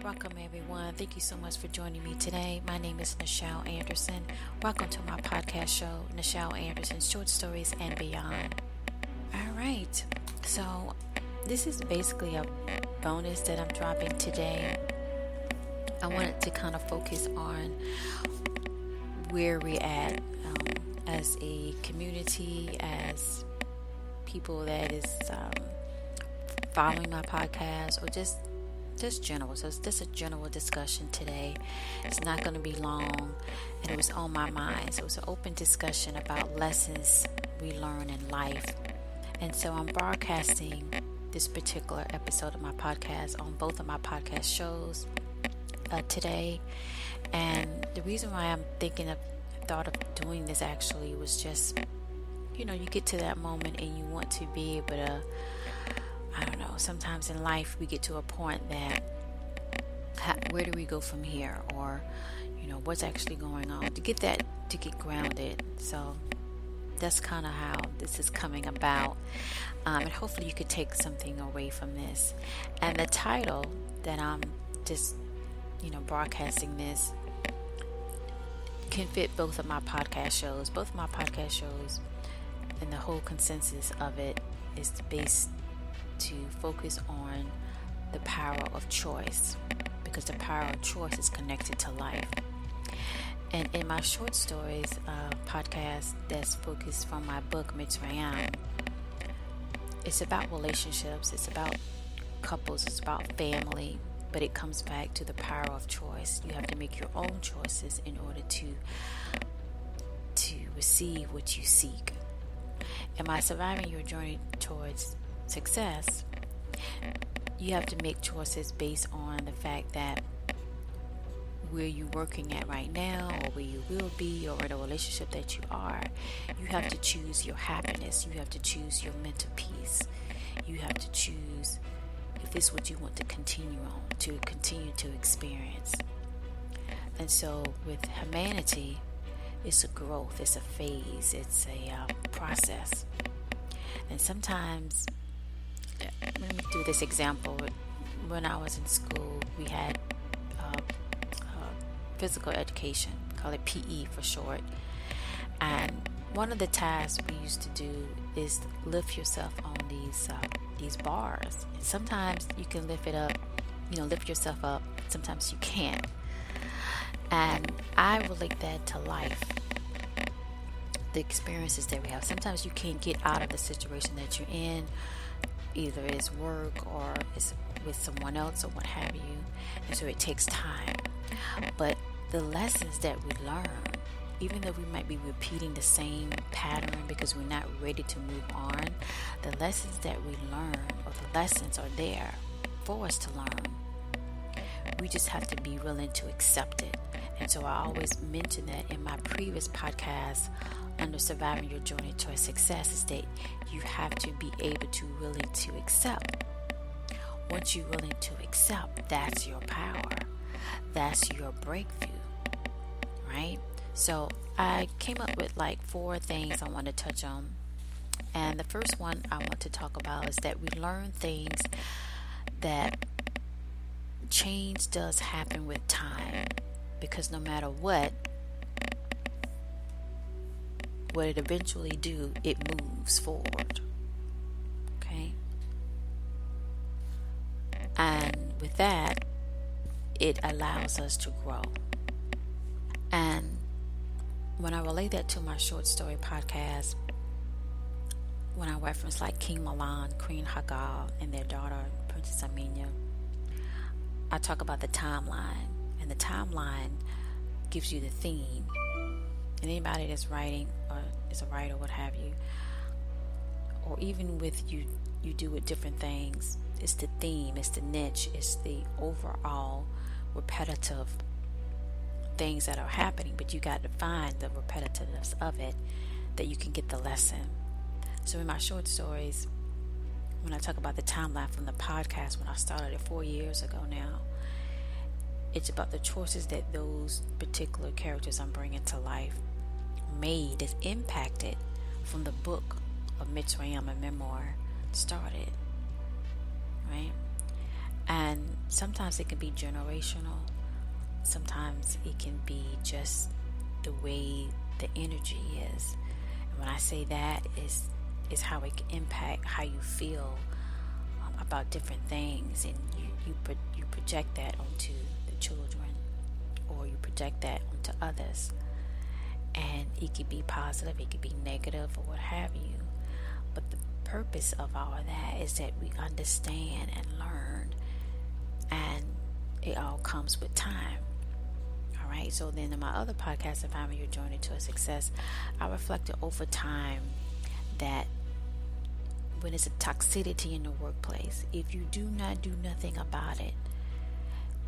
Welcome everyone. Thank you so much for joining me today. My name is Nichel Anderson. Welcome to my podcast show, Nichel Anderson Short Stories and Beyond. All right. So this is basically a bonus that I'm dropping today. I wanted to kind of focus on where we're at as a community, as people that is following my podcast, or just general. So it's just a general discussion today. It's not going to be long, and it was on my mind. So it's an open discussion about lessons we learn in life. And so I'm broadcasting this particular episode of my podcast on both of my podcast shows today. And the reason why I'm thought of doing this actually was just, you get to that moment and you want to be able to, I don't know, sometimes in life we get to a point that where do we go from here, or what's actually going on, to get grounded. So that's kind of how this is coming about, and hopefully you could take something away from this. And the title that I'm just broadcasting this can fit both of my podcast shows, and the whole consensus of it is based to focus on the power of choice, because the power of choice is connected to life. And in my short stories podcast that's focused from my book Mitsrayim, it's about relationships, it's about couples, it's about family, but it comes back to the power of choice. You have to make your own choices in order to receive what you seek. Am I surviving your journey towards success? You have to make choices based on the fact that where you're working at right now, or where you will be, or in a relationship that you are, you have to choose your happiness. You have to choose your mental peace. You have to choose if this is what you want to continue to experience. And so with humanity, it's a growth, it's a phase, it's a process. And sometimes, let me do this example. When I was in school, we had physical education, call it PE for short. And one of the tasks we used to do is lift yourself on these bars. And sometimes you can lift yourself up. Sometimes you can't. And I relate that to life. The experiences that we have. Sometimes you can't get out of the situation that you're in. Either it's work or it's with someone else or what have you. And so it takes time. But the lessons that we learn, even though we might be repeating the same pattern because we're not ready to move on, the lessons that we learn, or the lessons are there for us to learn. We just have to be willing to accept it. And so I always mention that in my previous podcast under Surviving Your Journey Towards Success, is that you have to be able to willing to accept. Once you're willing to accept, that's your power. That's your breakthrough, right? So I came up with 4 things I want to touch on. And the first one I want to talk about is that we learn things that change does happen with time, because no matter what it eventually do, it moves forward. Okay? And with that, it allows us to grow. And when I relate that to my short story podcast, when I reference King Milan, Queen Hagal, and their daughter, Princess Amina, I talk about the timeline. And the timeline gives you the theme. And anybody that's writing, or is a writer, what have you, or even with you do with different things, it's the theme, it's the niche, it's the overall repetitive things that are happening, but you got to find the repetitiveness of it that you can get the lesson. So in my short stories, when I talk about the timeline from the podcast, when I started it 4 years ago now, it's about the choices that those particular characters I'm bringing to life made, that's impacted from the book of Mitsrayim and Memoir started, right? And sometimes it can be generational. Sometimes it can be just the way the energy is. And when I say that, is how it can impact how you feel about different things, and you project that onto the children, or you project that onto others. And it could be positive, it could be negative, or what have you. But the purpose of all of that is that we understand and learn, and it all comes with time. All right. So then in my other podcast, Environment Your Journey to a Success, I reflected over time that when it's a toxicity in the workplace, if you do not do nothing about it,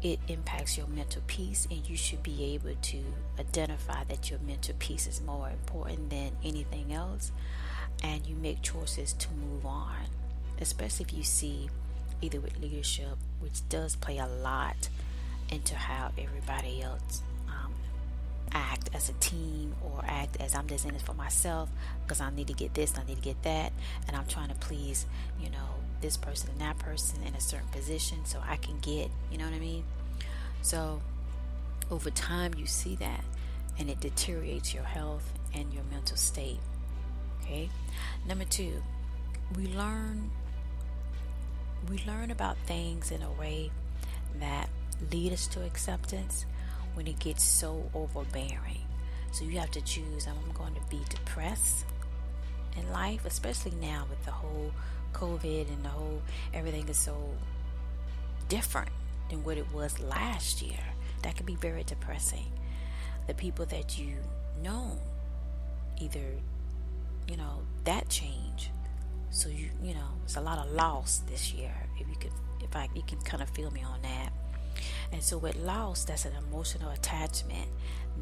it impacts your mental peace, and you should be able to identify that your mental peace is more important than anything else, and you make choices to move on, especially if you see either with leadership, which does play a lot into how everybody else act as a team, or act as I'm just in this for myself because I need to get this, I need to get that, and I'm trying to please, this person and that person in a certain position so I can get, you know what I mean? So over time you see that, and it deteriorates your health and your mental state. Okay. Number 2, we learn about things in a way that lead us to acceptance when it gets so overbearing. So you have to choose, I'm going to be depressed in life, especially now with the whole COVID and the whole everything is so different than what it was last year. That can be very depressing. The people that you know, either that change. So you it's a lot of loss this year. You can kind of feel me on that. And so with loss, that's an emotional attachment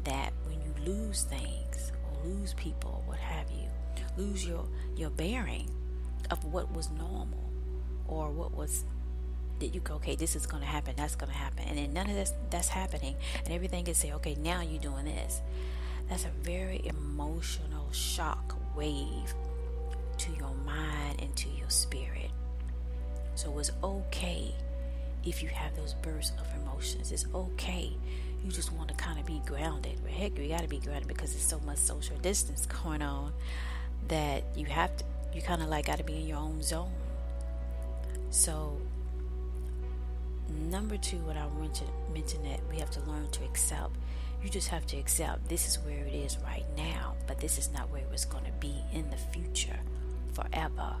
that when you lose things or lose people, what have you, lose your bearing of what was normal, or what was that you go, okay, this is going to happen, that's going to happen, and then none of that's happening, and everything is say, okay, now you're doing this. That's a very emotional shock wave to your mind and to your spirit. So it's okay if you have those bursts of emotions. It's okay. You just want to kind of be grounded. Well, heck, you got to be grounded because there's so much social distance going on that you kind of like got to be in your own zone. So number 2, what I mentioned that we have to learn to accept. You just have to accept this is where it is right now, but this is not where it's going to be in the future forever.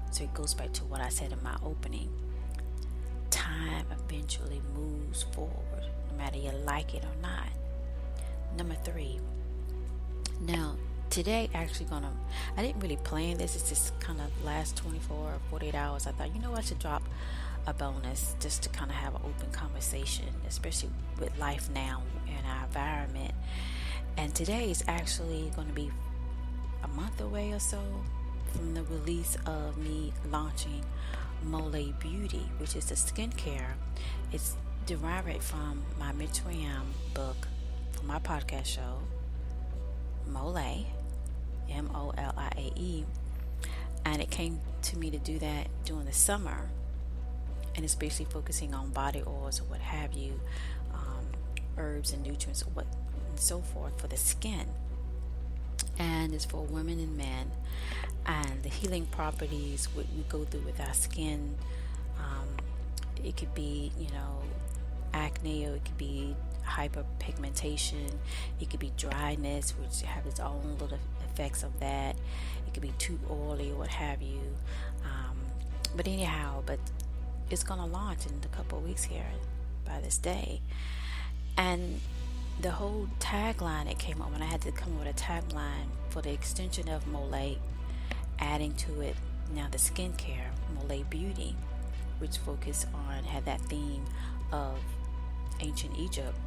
So it goes back to what I said in my opening. Time eventually moves forward, no matter you like it or not. Number 3. Now, today actually I didn't really plan this. It's just kind of last 24 or 48 hours. I thought, I should drop a bonus just to kind of have an open conversation, especially with life now in our environment. And today is actually going to be a month away or so from the release of me launching MOLIAE Beauty, which is a skincare. It's derived from my Mitsrayim book for my podcast show, MOLIAE, MOLIAE, and it came to me to do that during the summer, and it's basically focusing on body oils or what have you, herbs and nutrients and so forth for the skin, and it's for women and men, and the healing properties we go through with our skin. It could be acne, or it could be hyperpigmentation, it could be dryness, which have its own little effects of that. It could be too oily or what have you, but anyhow, it's going to launch in a couple of weeks here by this day. And the whole tagline that came up when I had to come up with a tagline for the extension of MOLIAE, adding to it now the skincare, MOLIAE Beauty, which had that theme of ancient Egypt.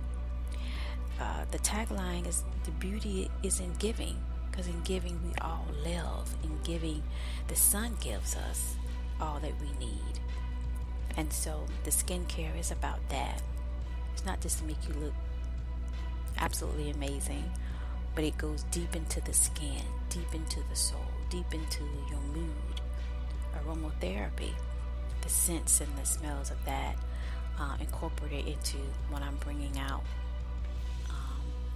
The tagline is, the beauty is in giving, because in giving we all live. In giving, the sun gives us all that we need. And so the skincare is about that. It's not just to make you look absolutely amazing, but it goes deep into the skin, deep into the soul, deep into your mood. Aromatherapy, the scents and the smells of that incorporated into what I'm bringing out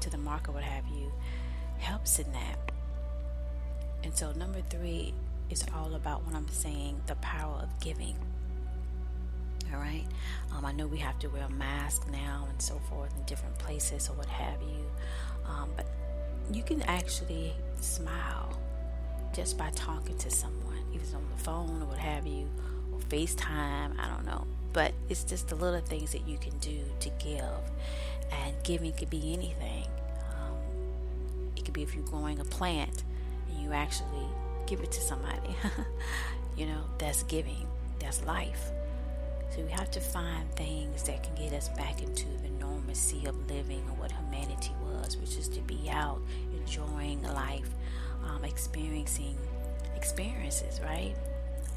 to the market, what have you, helps in that. And so number 3 is all about what I'm saying, the power of giving. All right. I know we have to wear a mask now and so forth in different places or what have you. But you can actually smile just by talking to someone, either on the phone or what have you, or FaceTime, I don't know. But it's just the little things that you can do to give. And giving could be anything. It could be if you're growing a plant and you actually give it to somebody. That's giving. That's life. So we have to find things that can get us back into the normalcy of living or what humanity was, which is to be out, enjoying life, experiencing experiences, right?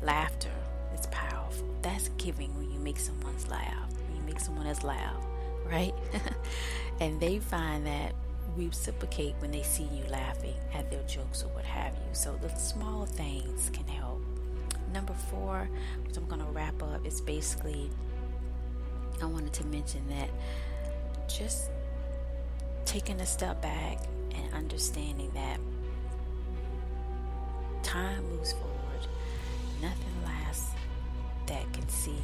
Laughter is powerful. That's giving when you make someone's laugh, when you make someone else laugh, right? And they find that we reciprocate when they see you laughing at their jokes or what have you. So the small things can help. Number 4, which I'm going to wrap up, is basically, I wanted to mention that just taking a step back and understanding that time moves forward. Nothing lasts that can seem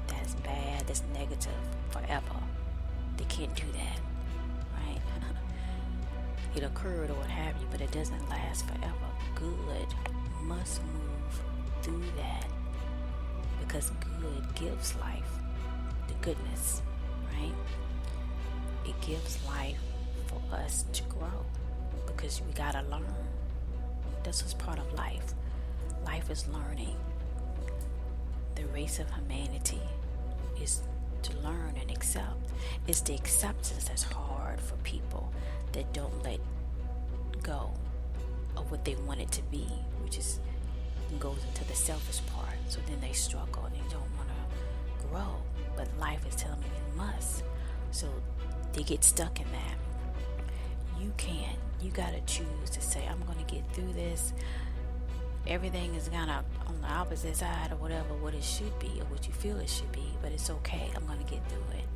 that's bad, that's negative forever. They can't do that, right? It occurred or what have you, but it doesn't last forever. Good must move through that, because good gives life, the goodness, right? It gives life for us to grow, because we gotta learn. This is part of life. Life is learning. The race of humanity is to learn and accept. It's the acceptance that's hard for people that don't let go of what they want it to be, which is goes into the selfish part. So then they struggle and they don't want to grow, but life is telling them you must. So they get stuck in that. You can't. You gotta choose to say, I'm going to get through this. Everything is kind of on the opposite side or whatever, what it should be or what you feel it should be, but it's okay. I'm going to get through it.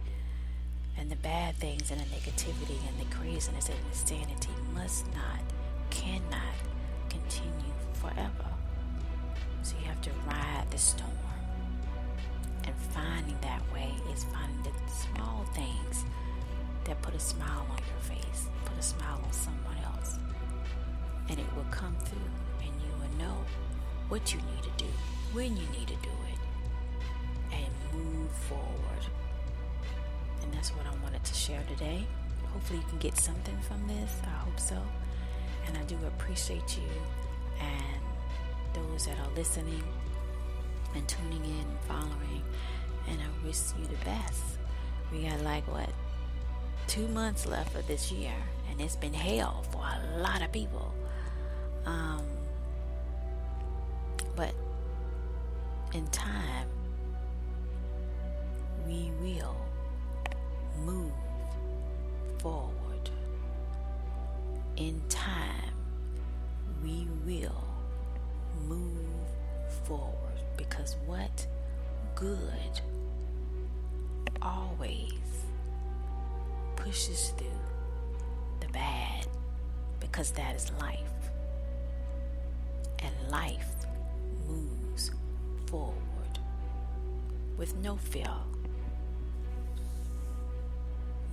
And the bad things and the negativity and the craziness and insanity must not, cannot continue forever. So you have to ride the storm. And finding that way is finding the small things that put a smile on your face, put a smile on someone else. And it will come through, and you will know what you need to do, when you need to do it, and move forward. And that's what I wanted to share today. Hopefully you can get something from this. I hope so. And I do appreciate you and those that are listening and tuning in and following. And I wish you the best. We got 2 months left of this year, and it's been hell for a lot of people. But in time, we will move forward. In time, we will move forward, because what good always pushes through the bad, because that is life, and life moves forward with no fear.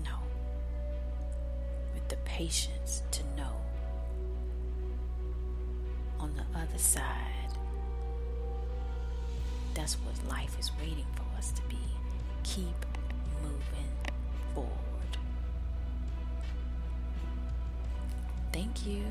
No, with the patience to know on the other side, that's what life is waiting for us to be. Keep moving forward. Thank you.